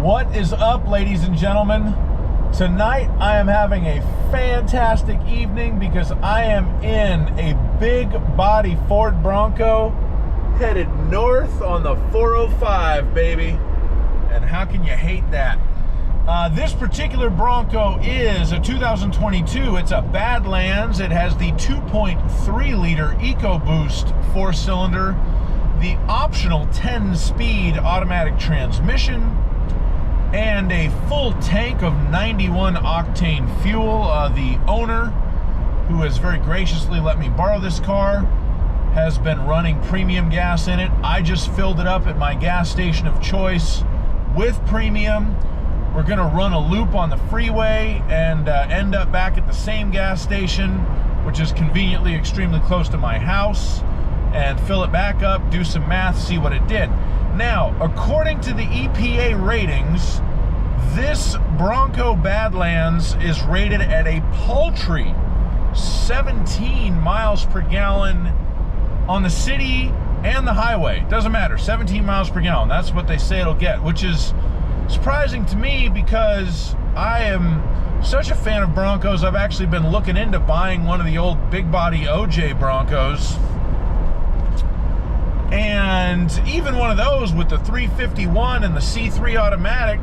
What is up, ladies and gentlemen? Tonight I am having a fantastic evening because I am in a big body Ford Bronco headed north on the 405, baby. And how can you hate that? This particular Bronco is a 2022. It's a Badlands. It has the 2.3 liter EcoBoost 4-cylinder, the optional 10-speed automatic transmission, and a full tank of 91 octane fuel. The owner, who has very graciously let me borrow this car, has been running premium gas in it. I just filled it up at my gas station of choice with premium. We're gonna run a loop on the freeway and end up back at the same gas station, which is conveniently extremely close to my house, and fill it back up, do some math, see what it did. Now, according to the EPA ratings, this Bronco Badlands is rated at a paltry 17 miles per gallon on the city and the highway. Doesn't matter, 17 miles per gallon. That's what they say it'll get, which is surprising to me because I am such a fan of Broncos. I've actually been looking into buying one of the old big body OJ Broncos. And even one of those with the 351 and the C3 automatic,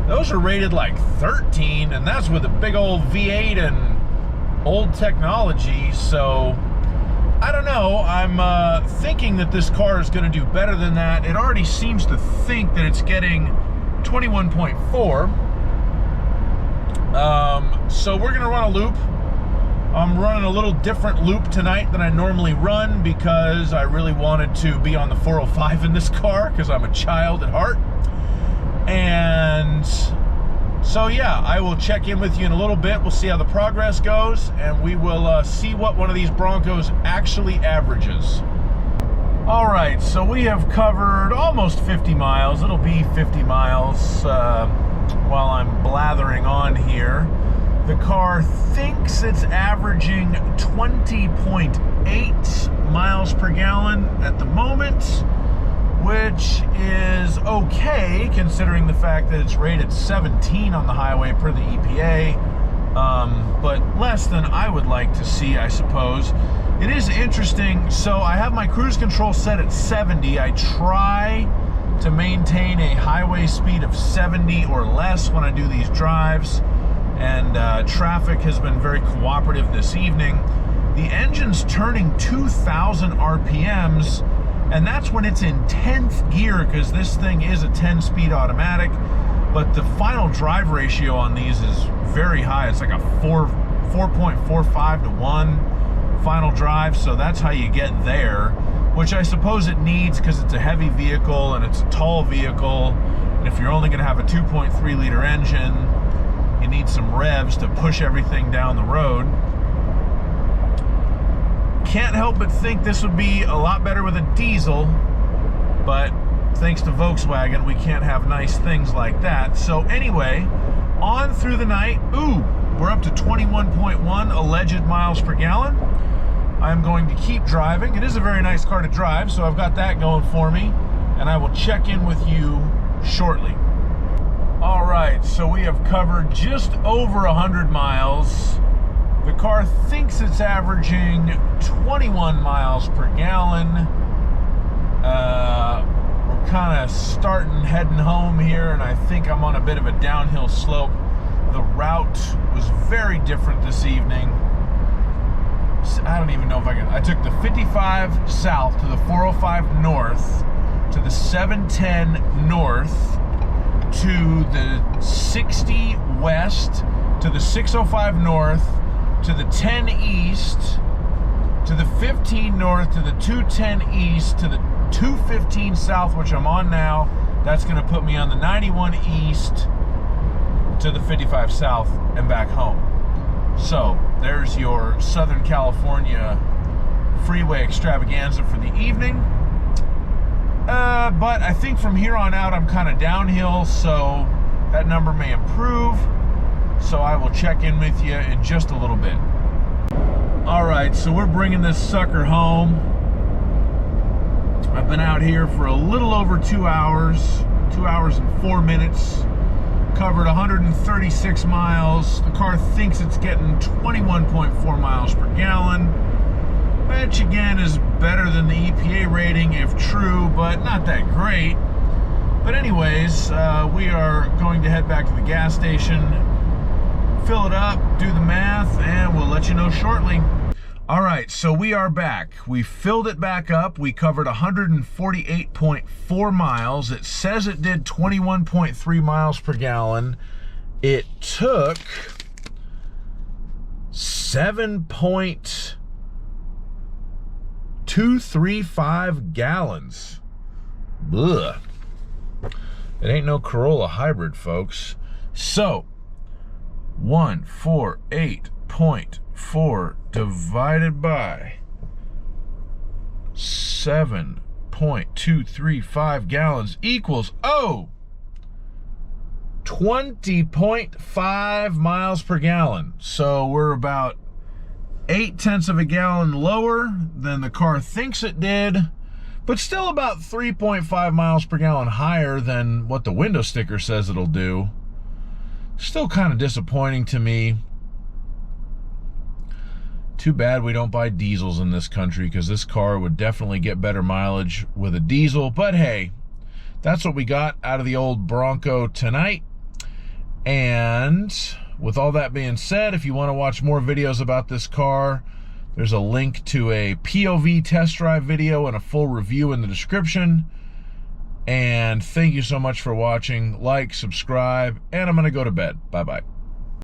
those are rated like 13, and that's with a big old V8 and old technology. So I don't know. I'm thinking that this car is going to do better than that. It already seems to think that it's getting 21.4. So we're going to run a loop. I'm running a little different loop tonight than I normally run because I really wanted to be on the 405 in this car because I'm a child at heart. And so yeah, I will check in with you in a little bit. We'll see how the progress goes, and we will see what one of these Broncos actually averages. All right, so we have covered almost 50 miles. It'll be 50 miles while I'm blathering on here. The car thinks it's averaging 20.8 miles per gallon at the moment, which is okay considering the fact that it's rated 17 on the highway per the EPA, but less than I would like to see, I suppose. It is interesting. So I have my cruise control set at 70. I try to maintain a highway speed of 70 or less when I do these drives. And traffic has been very cooperative this evening. The engine's turning 2,000 RPMs, and that's when it's in 10th gear because this thing is a 10-speed automatic, but the final drive ratio on these is very high. It's like a 4.45 to 1 final drive, so that's how you get there, which I suppose it needs because it's a heavy vehicle and it's a tall vehicle, and if you're only going to have a 2.3 liter engine, you need some revs to push everything down the road. Can't help but think this would be a lot better with a diesel, but thanks to Volkswagen, we can't have nice things like that. So anyway, on through the night. Ooh, we're up to 21.1 alleged miles per gallon. I'm going to keep driving. It is a very nice car to drive, so I've got that going for me, and I will check in with you shortly. All right, so we have covered just over 100 miles. The car thinks it's averaging 21 miles per gallon. We're kind of heading home here, and I think I'm on a bit of a downhill slope. The route was very different this evening. I don't even know if I took the 55 south to the 405 north to the 710 north to the 60 west to the 605 north to the 10 east to the 15 north to the 210 east to the 215 south, which I'm on now. That's going to put me on the 91 east to the 55 south and back home. So there's your Southern California freeway extravaganza for the evening. But I think from here on out I'm kind of downhill, so that number may improve. So I will check in with you in just a little bit. All right, so we're bringing this sucker home. I've been out here for a little over 2 hours. 2 hours and 4 minutes. Covered 136 miles. The car thinks it's getting 21.4 miles per gallon, which again is better than the EPA rating if true, but not that great. But anyways, we are going to head back to the gas station, fill it up, do the math, and we'll let you know shortly. All right, so we are back. We filled it back up. We covered 148.4 miles. It says it did 21.3 miles per gallon. It took 7.235 gallons. Ugh. It ain't no Corolla hybrid, folks. So, 148.4 divided by 7.235 gallons equals, 20.5 miles per gallon. So we're about 0.8 of a gallon lower than the car thinks it did, but still about 3.5 miles per gallon higher than what the window sticker says it'll do. Still kind of disappointing to me. Too bad we don't buy diesels in this country, because this car would definitely get better mileage with a diesel. But hey, that's what we got out of the old Bronco tonight. And with all that being said, if you want to watch more videos about this car, there's a link to a POV test drive video and a full review in the description. And thank you so much for watching. Like, subscribe, and I'm going to go to bed. Bye-bye.